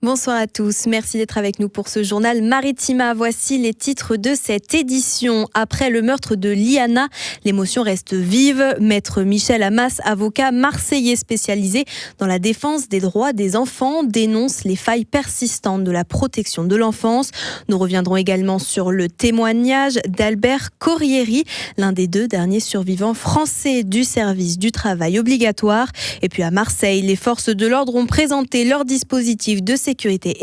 Bonsoir à tous, merci d'être avec nous pour ce journal Maritima. Voici les titres de cette édition. Après le meurtre de Liana, l'émotion reste vive. Maître Michel Amas, avocat marseillais spécialisé dans la défense des droits des enfants, dénonce les failles persistantes de la protection de l'enfance. Nous reviendrons également sur le témoignage d'Albert Corrieri, l'un des 2 derniers survivants français du service du travail obligatoire. Et puis à Marseille, les forces de l'ordre ont présenté leur dispositif de sécurité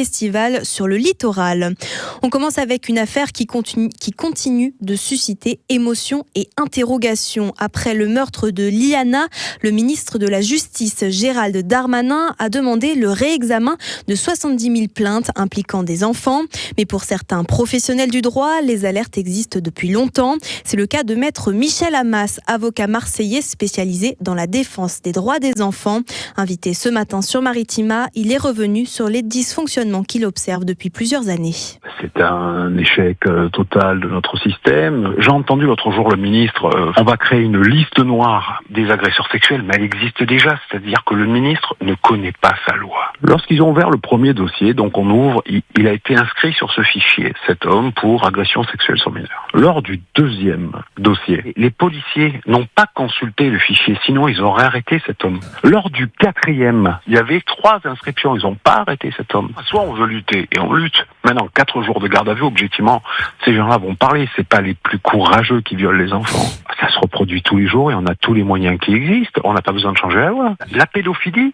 estivale sur le littoral. On commence avec une affaire qui continue de susciter émotion et interrogation. Après le meurtre de Liana, le ministre de la Justice, Gérald Darmanin, a demandé le réexamen de 70 000 plaintes impliquant des enfants. Mais pour certains professionnels du droit, les alertes existent depuis longtemps. C'est le cas de maître Michel Amas, avocat marseillais spécialisé dans la défense des droits des enfants. Invité ce matin sur Maritima, il est revenu sur les dysfonctionnements qu'il observe depuis plusieurs années. C'est un échec total de notre système. J'ai entendu l'autre jour le ministre, on va créer une liste noire des agresseurs sexuels, mais elle existe déjà, c'est-à-dire que le ministre ne connaît pas sa loi. Lorsqu'ils ont ouvert le premier dossier, donc on ouvre, il a été inscrit sur ce fichier, cet homme, pour agression sexuelle sur mineur. Lors du deuxième dossier, les policiers n'ont pas consulté le fichier, sinon ils auraient arrêté cet homme. Lors du quatrième, il y avait 3 inscriptions, ils n'ont pas arrêté cet homme. Soit on veut lutter, et on lutte. Maintenant, 4 jours de garde à vue, objectivement, ces gens-là vont parler. C'est pas les plus courageux qui violent les enfants. Ça se reproduit tous les jours et on a tous les moyens qui existent. On n'a pas besoin de changer la loi. La pédophilie,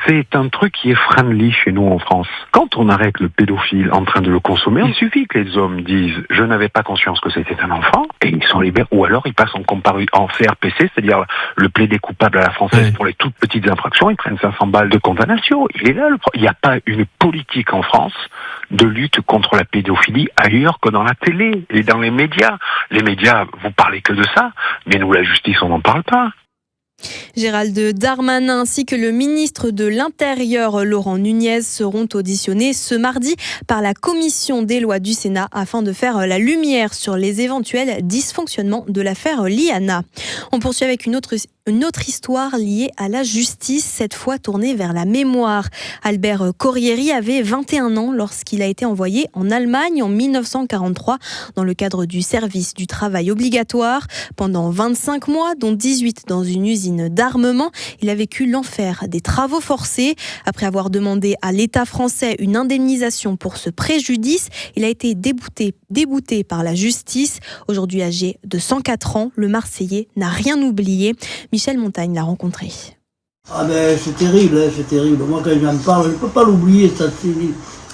c'est un truc qui est friendly chez nous en France. Quand on arrête le pédophile en train de le consommer, il suffit que les hommes disent « je n'avais pas conscience que c'était un enfant » et ils sont libérés. Ou alors ils passent en CRPC, c'est-à-dire le plaidé coupable à la française pour les toutes petites infractions. Ils prennent 500 balles de condamnation. Il est là le problème. Il n'y a pas une politique en France de lutte contre la pédophilie ailleurs que dans la télé et dans les médias. Les médias, vous parlez que de ça, mais nous, la justice, on n'en parle pas. Gérald Darmanin ainsi que le ministre de l'Intérieur Laurent Nunez seront auditionnés ce mardi par la commission des lois du Sénat afin de faire la lumière sur les éventuels dysfonctionnements de l'affaire Liana. On poursuit avec une autre histoire liée à la justice, cette fois tournée vers la mémoire. Albert Corrieri avait 21 ans lorsqu'il a été envoyé en Allemagne en 1943 dans le cadre du service du travail obligatoire. Pendant 25 mois, dont 18 dans une usine d'armement, il a vécu l'enfer des travaux forcés. Après avoir demandé à l'État français une indemnisation pour ce préjudice, il a été débouté par la justice. Aujourd'hui âgé de 104 ans, le Marseillais n'a rien oublié. Michel Montagne l'a rencontré. Ah ben c'est terrible, hein, c'est terrible. Moi quand j'en parle, je ne peux pas l'oublier, ça,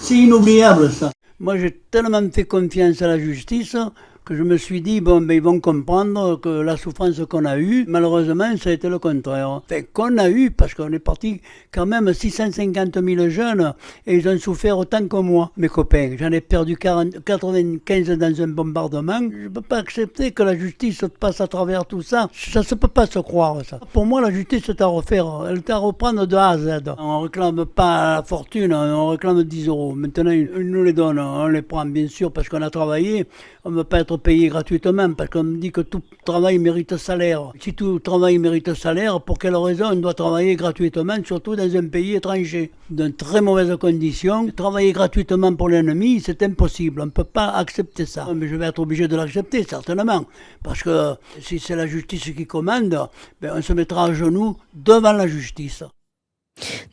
c'est inoubliable ça. Moi j'ai tellement fait confiance à la justice que je me suis dit, bon, ben, ils vont comprendre que la souffrance qu'on a eue, malheureusement, ça a été le contraire. Enfin, qu'on a eu, parce qu'on est parti quand même 650 000 jeunes, et ils ont souffert autant que moi, mes copains. J'en ai perdu 95 dans un bombardement. Je ne peux pas accepter que la justice passe à travers tout ça. Ça ne se peut pas se croire, ça. Pour moi, la justice, c'est à refaire. Elle est à reprendre de A à Z. On ne réclame pas la fortune, on réclame 10 €. Maintenant, ils nous les donnent. On les prend, bien sûr, parce qu'on a travaillé. On ne veut pas être payé gratuitement, parce qu'on me dit que tout travail mérite salaire. Si tout travail mérite salaire, pour quelle raison on doit travailler gratuitement, surtout dans un pays étranger, dans très mauvaises conditions? Travailler gratuitement pour l'ennemi, c'est impossible. On ne peut pas accepter ça. Mais je vais être obligé de l'accepter, certainement, parce que si c'est la justice qui commande, ben on se mettra à genoux devant la justice.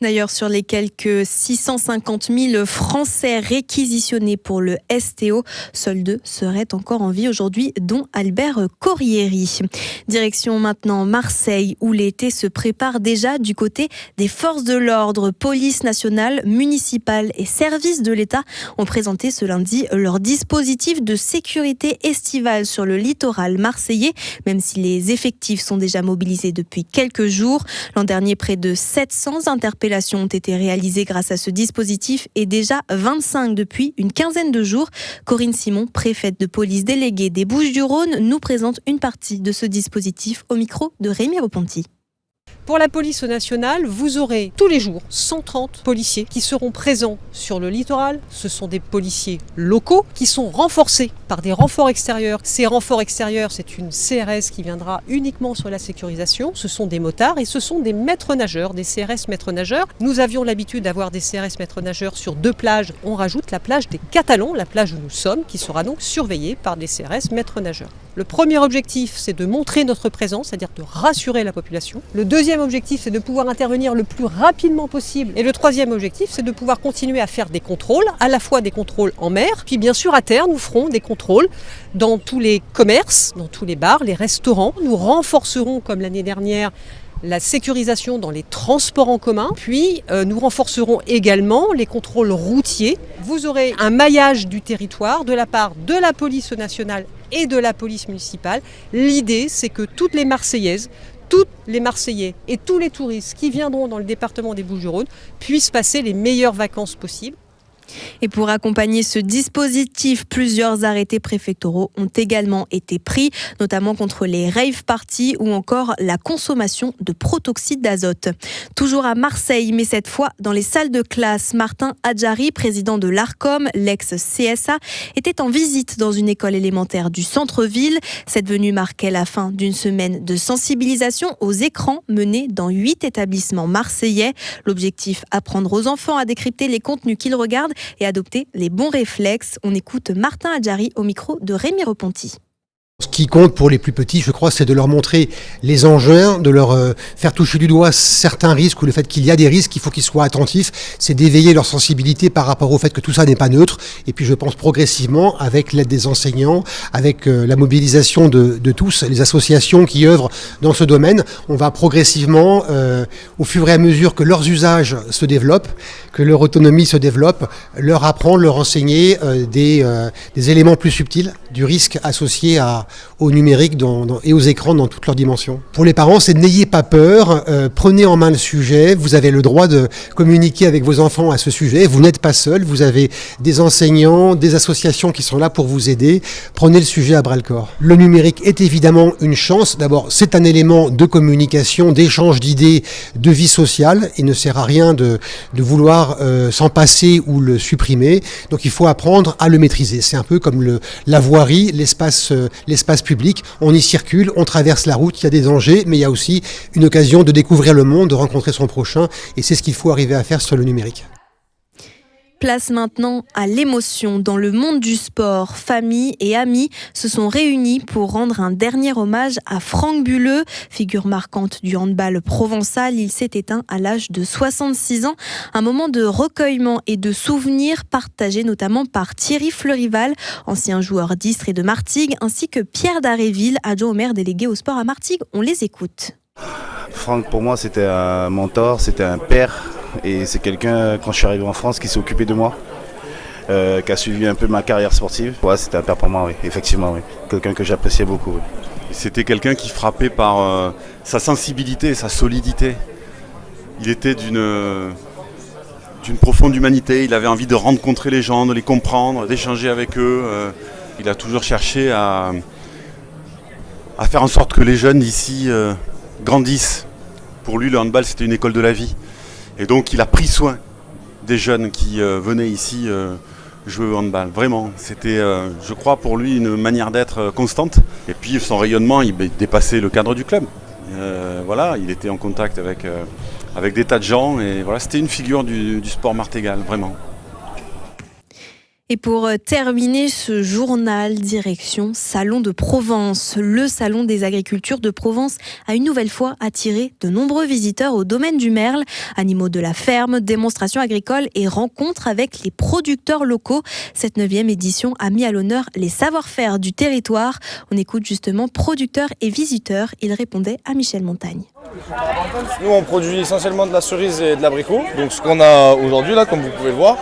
D'ailleurs, sur les quelques 650 000 Français réquisitionnés pour le STO, seuls 2 seraient encore en vie aujourd'hui, dont Albert Corrieri. Direction maintenant Marseille, où l'été se prépare déjà du côté des forces de l'ordre. Police nationale, municipale et services de l'État ont présenté ce lundi leur dispositif de sécurité estivale sur le littoral marseillais, même si les effectifs sont déjà mobilisés depuis quelques jours. L'an dernier, près de 700 interpellations ont été réalisées grâce à ce dispositif et déjà 25 depuis une quinzaine de jours. Corinne Simon, préfète de police déléguée des Bouches-du-Rhône, nous présente une partie de ce dispositif au micro de Rémi Reponti. Pour la police nationale, vous aurez tous les jours 130 policiers qui seront présents sur le littoral. Ce sont des policiers locaux qui sont renforcés par des renforts extérieurs. Ces renforts extérieurs, c'est une CRS qui viendra uniquement sur la sécurisation. Ce sont des motards et ce sont des maîtres nageurs, des CRS maîtres nageurs. Nous avions l'habitude d'avoir des CRS maîtres nageurs sur 2 plages. On rajoute la plage des Catalans, la plage où nous sommes, qui sera donc surveillée par des CRS maîtres nageurs. Le premier objectif, c'est de montrer notre présence, c'est-à-dire de rassurer la population. Le deuxième objectif, c'est de pouvoir intervenir le plus rapidement possible. Et le troisième objectif, c'est de pouvoir continuer à faire des contrôles, à la fois des contrôles en mer, puis bien sûr à terre, nous ferons des contrôles dans tous les commerces, dans tous les bars, les restaurants. Nous renforcerons, comme l'année dernière, la sécurisation dans les transports en commun, puis nous renforcerons également les contrôles routiers. Vous aurez un maillage du territoire de la part de la police nationale et de la police municipale. L'idée, c'est que toutes les Marseillaises, tous les Marseillais et tous les touristes qui viendront dans le département des Bouches-du-Rhône puissent passer les meilleures vacances possibles. Et pour accompagner ce dispositif, plusieurs arrêtés préfectoraux ont également été pris, notamment contre les rave parties ou encore la consommation de protoxyde d'azote. Toujours à Marseille, mais cette fois dans les salles de classe, Martin Adjari, président de l'ARCOM, l'ex-CSA, était en visite dans une école élémentaire du centre-ville. Cette venue marquait la fin d'une semaine de sensibilisation aux écrans menée dans 8 établissements marseillais. L'objectif, apprendre aux enfants à décrypter les contenus qu'ils regardent et adopter les bons réflexes. On écoute Martin Adjari au micro de Rémi Reponti. Ce qui compte pour les plus petits, je crois, c'est de leur montrer les enjeux, de leur faire toucher du doigt certains risques ou le fait qu'il y a des risques, il faut qu'ils soient attentifs. C'est d'éveiller leur sensibilité par rapport au fait que tout ça n'est pas neutre. Et puis je pense progressivement, avec l'aide des enseignants, avec la mobilisation de tous, les associations qui œuvrent dans ce domaine, on va progressivement, au fur et à mesure que leurs usages se développent, que leur autonomie se développe, leur apprendre, leur enseigner des éléments plus subtils du risque associé au numérique et aux écrans dans toutes leurs dimensions. Pour les parents, c'est n'ayez pas peur, prenez en main le sujet, vous avez le droit de communiquer avec vos enfants à ce sujet, vous n'êtes pas seul, vous avez des enseignants, des associations qui sont là pour vous aider, prenez le sujet à bras-le-corps. Le numérique est évidemment une chance, d'abord c'est un élément de communication, d'échange d'idées, de vie sociale, il ne sert à rien de vouloir s'en passer ou le supprimer, donc il faut apprendre à le maîtriser. C'est un peu comme la voirie, l'espace public, on y circule, on traverse la route, il y a des dangers, mais il y a aussi une occasion de découvrir le monde, de rencontrer son prochain, et c'est ce qu'il faut arriver à faire sur le numérique. Place maintenant à l'émotion. Dans le monde du sport, famille et amis se sont réunis pour rendre un dernier hommage à Franck Bulleux, figure marquante du handball provençal. Il s'est éteint à l'âge de 66 ans. Un moment de recueillement et de souvenirs partagé notamment par Thierry Fleurival, ancien joueur d'Istres et de Martigues, ainsi que Pierre Daréville, adjoint au maire délégué au sport à Martigues. On les écoute. Franck, pour moi, c'était un mentor, c'était un père. Et c'est quelqu'un, quand je suis arrivé en France, qui s'est occupé de moi, qui a suivi un peu ma carrière sportive. Ouais, c'était un père pour moi, oui, effectivement, oui. Quelqu'un que j'appréciais beaucoup. Oui. C'était quelqu'un qui frappait par sa sensibilité, sa solidité. Il était d'une profonde humanité, il avait envie de rencontrer les gens, de les comprendre, d'échanger avec eux. Il a toujours cherché à faire en sorte que les jeunes d'ici grandissent. Pour lui, le handball, c'était une école de la vie. Et donc il a pris soin des jeunes qui venaient ici jouer au handball. Vraiment, c'était, je crois, pour lui une manière d'être constante. Et puis son rayonnement, il dépassait le cadre du club. Voilà, il était en contact avec des tas de gens. Et voilà, c'était une figure du sport martégal, vraiment. Et pour terminer ce journal, direction Salon de Provence. Le Salon des agricultures de Provence a une nouvelle fois attiré de nombreux visiteurs au domaine du Merle. Animaux de la ferme, démonstrations agricoles et rencontres avec les producteurs locaux. Cette 9e édition a mis à l'honneur les savoir-faire du territoire. On écoute justement producteurs et visiteurs. Ils répondaient à Michel Montagne. Nous on produit essentiellement de la cerise et de l'abricot, donc ce qu'on a aujourd'hui là comme vous pouvez le voir.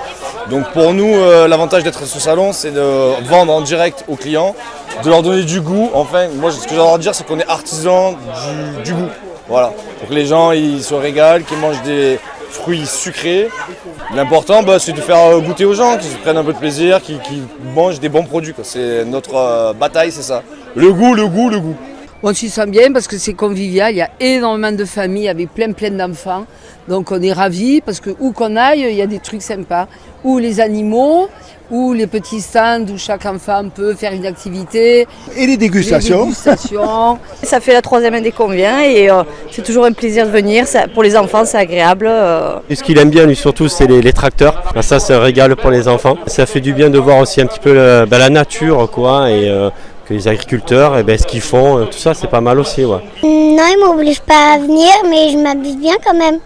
Donc pour nous l'avantage d'être à ce salon c'est de vendre en direct aux clients, de leur donner du goût. Enfin moi ce que j'ai envie de dire c'est qu'on est artisan du goût. Voilà. Donc les gens ils se régalent, qu'ils mangent des fruits sucrés. L'important c'est de faire goûter aux gens, qu'ils se prennent un peu de plaisir, qu'ils mangent des bons produits. C'est notre bataille, c'est ça. Le goût. On s'y sent bien parce que c'est convivial, il y a énormément de familles avec plein d'enfants. Donc on est ravis parce que où qu'on aille, il y a des trucs sympas. Ou les animaux, ou les petits stands où chaque enfant peut faire une activité. Et les dégustations. Ça fait la 3e année qu'on vient et c'est toujours un plaisir de venir. Pour les enfants, c'est agréable. Et ce qu'il aime bien, lui, surtout, c'est les tracteurs. Ça, c'est un régal pour les enfants. Ça fait du bien de voir aussi un petit peu la nature, quoi, et que les agriculteurs, ce qu'ils font, tout ça, c'est pas mal aussi. Ouais. Non, ils m'obligent pas à venir, mais je m'amuse bien quand même.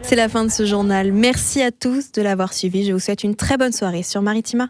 C'est la fin de ce journal. Merci à tous de l'avoir suivi. Je vous souhaite une très bonne soirée sur Maritima.